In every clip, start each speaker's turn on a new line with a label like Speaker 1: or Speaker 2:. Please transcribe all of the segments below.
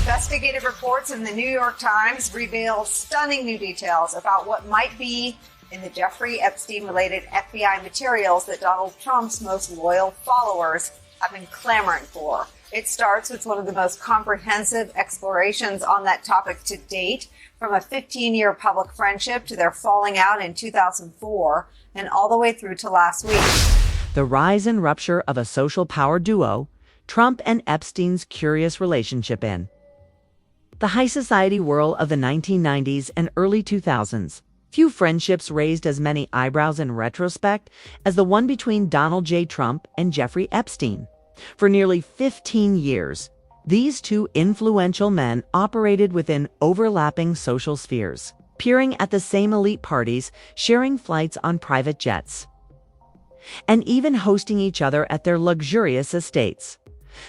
Speaker 1: Investigative reports in the New York Times reveal stunning new details about what might be in the Jeffrey Epstein-related FBI materials that Donald Trump's most loyal followers have been clamoring for. It starts with one of the most comprehensive explorations on that topic to date, from a 15-year public friendship to their falling out in 2004, and all the way through to last week.
Speaker 2: The rise and rupture of a social power duo, Trump and Epstein's curious relationship in the high society whirl of the 1990s and early 2000s. Few friendships raised as many eyebrows in retrospect as the one between Donald J. Trump and Jeffrey Epstein. For nearly 15 years, these two influential men operated within overlapping social spheres, appearing at the same elite parties, sharing flights on private jets, and even hosting each other at their luxurious estates.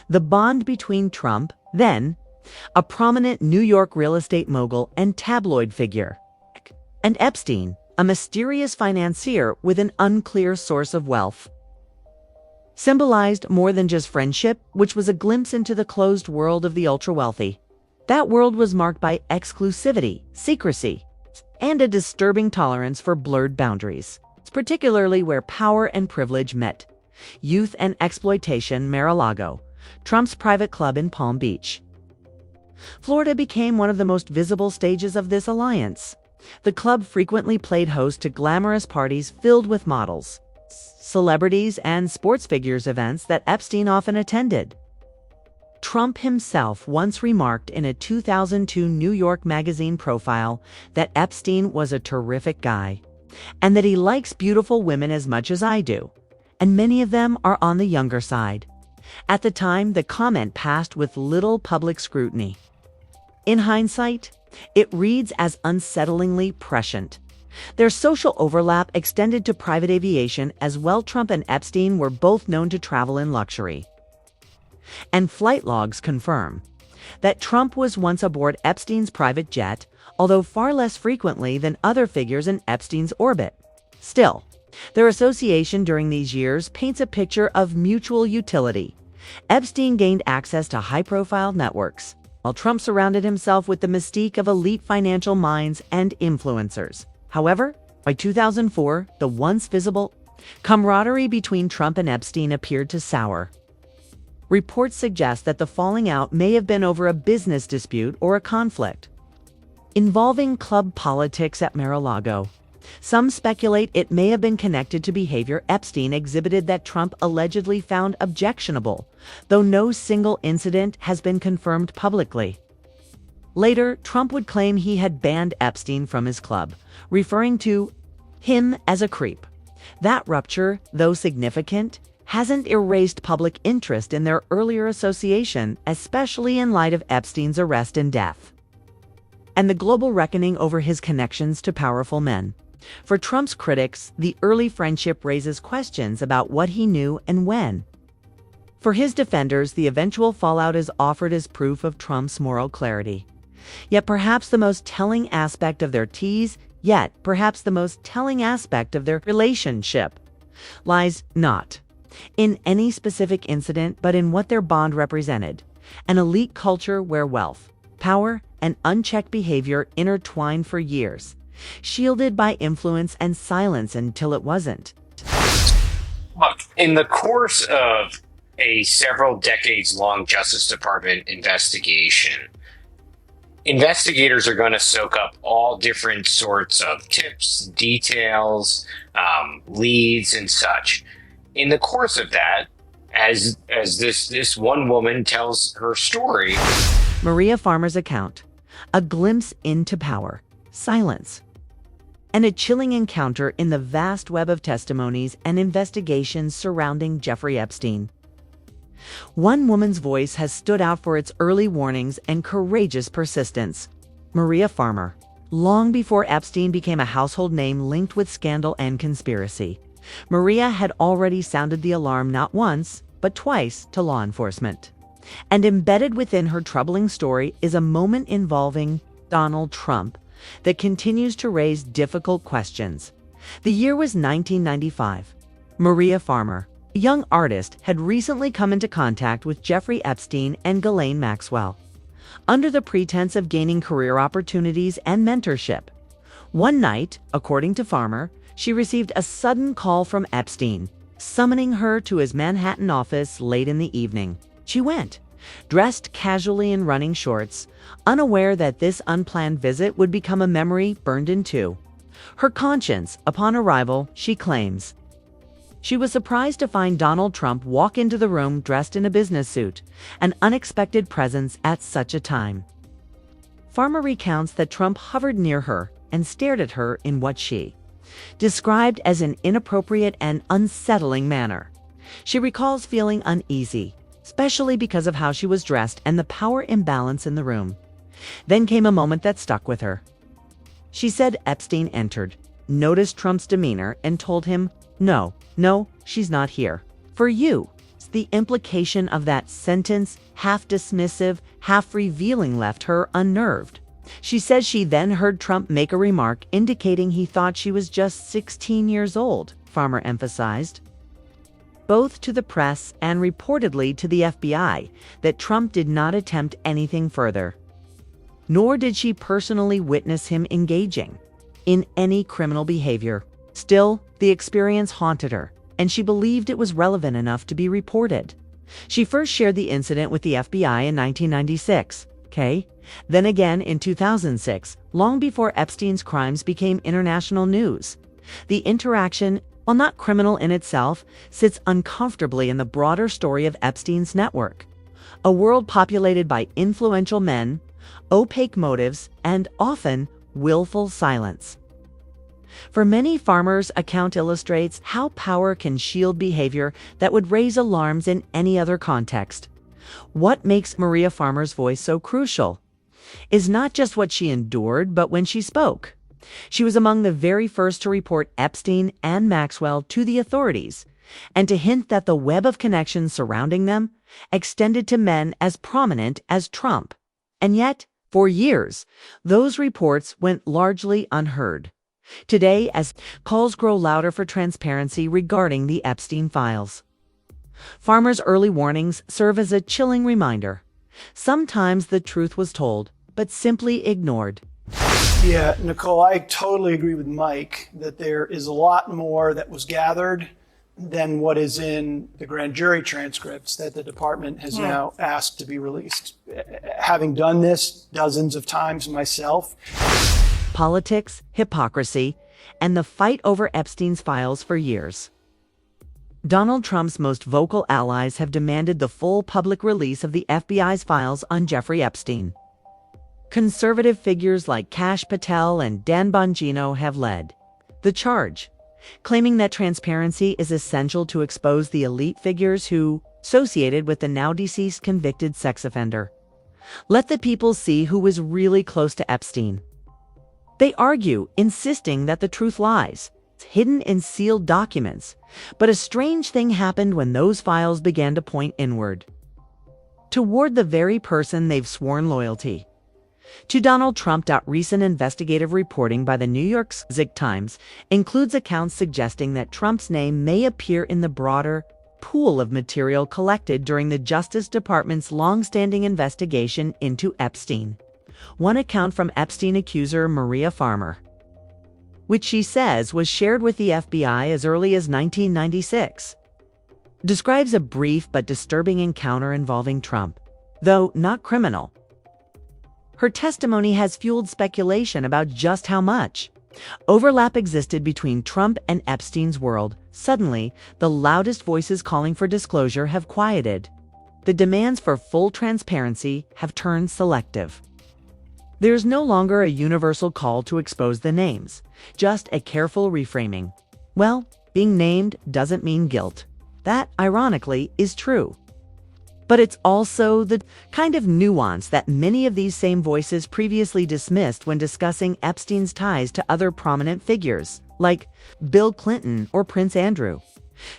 Speaker 2: The bond between Trump, then a prominent New York real estate mogul and tabloid figure, and Epstein, a mysterious financier with an unclear source of wealth, symbolized more than just friendship, which was a glimpse into the closed world of the ultra-wealthy. That world was marked by exclusivity, secrecy, and a disturbing tolerance for blurred boundaries, particularly where power and privilege met. Youth and exploitation. Mar-a-Lago, Trump's private club in Palm Beach, Florida, became one of the most visible stages of this alliance. The club frequently played host to glamorous parties filled with models, celebrities, and sports figures, events that Epstein often attended. Trump himself once remarked in a 2002 New York Magazine profile that Epstein was a terrific guy, and that he likes beautiful women as much as I do, and many of them are on the younger side. At the time, the comment passed with little public scrutiny. In hindsight, it reads as unsettlingly prescient. Their social overlap extended to private aviation as well. Trump and Epstein were both known to travel in luxury, and flight logs confirm that Trump was once aboard Epstein's private jet, although far less frequently than other figures in Epstein's orbit. Still, their association during these years paints a picture of mutual utility. Epstein gained access to high-profile networks, while Trump surrounded himself with the mystique of elite financial minds and influencers. However, by 2004, the once visible camaraderie between Trump and Epstein appeared to sour. Reports suggest that the falling out may have been over a business dispute or a conflict involving club politics at Mar-a-Lago. Some speculate it may have been connected to behavior Epstein exhibited that Trump allegedly found objectionable, though no single incident has been confirmed publicly. Later, Trump would claim he had banned Epstein from his club, referring to him as a creep. That rupture, though significant, hasn't erased public interest in their earlier association, especially in light of Epstein's arrest and death, and the global reckoning over his connections to powerful men. For Trump's critics, the early friendship raises questions about what he knew and when. For his defenders, the eventual fallout is offered as proof of Trump's moral clarity. Yet perhaps the most telling aspect of their relationship lies not in any specific incident, but in what their bond represented: an elite culture where wealth, power, and unchecked behavior intertwined for years, shielded by influence and silence until it wasn't.
Speaker 3: Look, in the course of a several decades-long Justice Department investigation, investigators are going to soak up all different sorts of tips, details, leads, and such. In the course of that, as this one woman tells her story,
Speaker 2: Maria Farmer's account, a glimpse into power, silence, and a chilling encounter in the vast web of testimonies and investigations surrounding Jeffrey Epstein. One woman's voice has stood out for its early warnings and courageous persistence. Maria Farmer. Long before Epstein became a household name linked with scandal and conspiracy, Maria had already sounded the alarm not once, but twice to law enforcement. And embedded within her troubling story is a moment involving Donald Trump that continues to raise difficult questions. The year was 1995. Maria Farmer, a young artist, had recently come into contact with Jeffrey Epstein and Ghislaine Maxwell. under the pretense of gaining career opportunities and mentorship. One night, according to Farmer, she received a sudden call from Epstein, summoning her to his Manhattan office late in the evening. She went, dressed casually in running shorts, unaware that this unplanned visit would become a memory burned in two. Her conscience, upon arrival, she claims. She was surprised to find Donald Trump walk into the room dressed in a business suit, an unexpected presence at such a time. Farmer recounts that Trump hovered near her and stared at her in what she described as an inappropriate and unsettling manner. She recalls feeling uneasy, especially because of how she was dressed and the power imbalance in the room. Then came a moment that stuck with her. She said Epstein entered, noticed Trump's demeanor, and told him, No, she's not here. For you. The implication of that sentence, half dismissive, half revealing, left her unnerved. She says she then heard Trump make a remark indicating he thought she was just 16 years old, Farmer emphasized, both to the press and reportedly to the FBI, that Trump did not attempt anything further. Nor did she personally witness him engaging in any criminal behavior. Still, the experience haunted her, and she believed it was relevant enough to be reported. She first shared the incident with the FBI in 1996, then again in 2006, long before Epstein's crimes became international news. The interaction, while not criminal in itself, sits uncomfortably in the broader story of Epstein's network, a world populated by influential men, opaque motives, and often willful silence. For many, Farmer's account illustrates how power can shield behavior that would raise alarms in any other context. What makes Maria Farmer's voice so crucial is not just what she endured, but when she spoke. She was among the very first to report Epstein and Maxwell to the authorities, and to hint that the web of connections surrounding them extended to men as prominent as Trump. And yet, for years, those reports went largely unheard. Today, as calls grow louder for transparency regarding the Epstein files, Farmer's early warnings serve as a chilling reminder. Sometimes the truth was told, but simply ignored.
Speaker 4: Yeah, Nicole, I totally agree with Mike that there is a lot more that was gathered than what is in the grand jury transcripts that the department has now asked to be released. Having done this dozens of times myself.
Speaker 2: Politics, hypocrisy, and the fight over Epstein's files for years. Donald Trump's most vocal allies have demanded the full public release of the FBI's files on Jeffrey Epstein. Conservative figures like Kash Patel and Dan Bongino have led the charge, claiming that transparency is essential to expose the elite figures who associated with the now-deceased convicted sex offender. Let the people see who was really close to Epstein. They argue, insisting that the truth lies. It's hidden in sealed documents. But a strange thing happened when those files began to point inward, toward the very person they've sworn loyalty to. Donald Trump. Recent investigative reporting by the New York's Times includes accounts suggesting that Trump's name may appear in the broader pool of material collected during the Justice Department's long-standing investigation into Epstein. One account from Epstein accuser Maria Farmer, which she says was shared with the FBI as early as 1996, describes a brief but disturbing encounter involving Trump, though not criminal. Her testimony has fueled speculation about just how much overlap existed between Trump and Epstein's world. Suddenly, the loudest voices calling for disclosure have quieted. The demands for full transparency have turned selective. There's no longer a universal call to expose the names, just a careful reframing. Well, being named doesn't mean guilt. That, ironically, is true. But it's also the kind of nuance that many of these same voices previously dismissed when discussing Epstein's ties to other prominent figures, like Bill Clinton or Prince Andrew.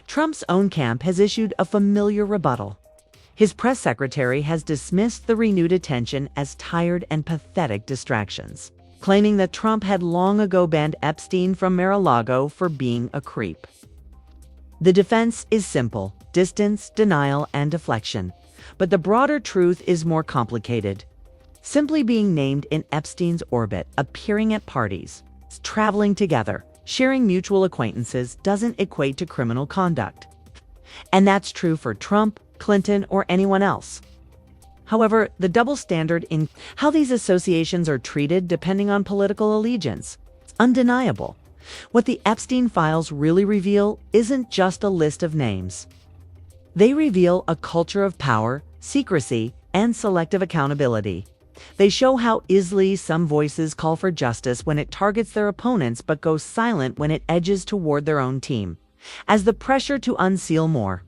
Speaker 2: Trump's own camp has issued a familiar rebuttal. His press secretary has dismissed the renewed attention as tired and pathetic distractions, claiming that Trump had long ago banned Epstein from Mar-a-Lago for being a creep. The defense is simple: distance, denial, and deflection. But the broader truth is more complicated. Simply being named in Epstein's orbit, appearing at parties, traveling together, sharing mutual acquaintances doesn't equate to criminal conduct. And that's true for Trump, Clinton, or anyone else. However, the double standard in how these associations are treated depending on political allegiance is undeniable. What the Epstein files really reveal isn't just a list of names. They reveal a culture of power, secrecy, and selective accountability. They show how easily some voices call for justice when it targets their opponents but goes silent when it edges toward their own team, as the pressure to unseal more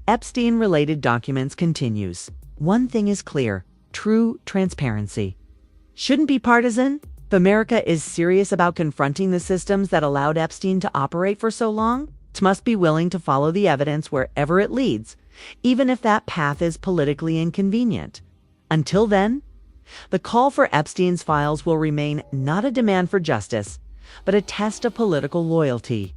Speaker 2: Epstein-related documents continues. One thing is clear: true transparency shouldn't be partisan. If America is serious about confronting the systems that allowed Epstein to operate for so long, it must be willing to follow the evidence wherever it leads, even if that path is politically inconvenient. Until then, the call for Epstein's files will remain not a demand for justice, but a test of political loyalty.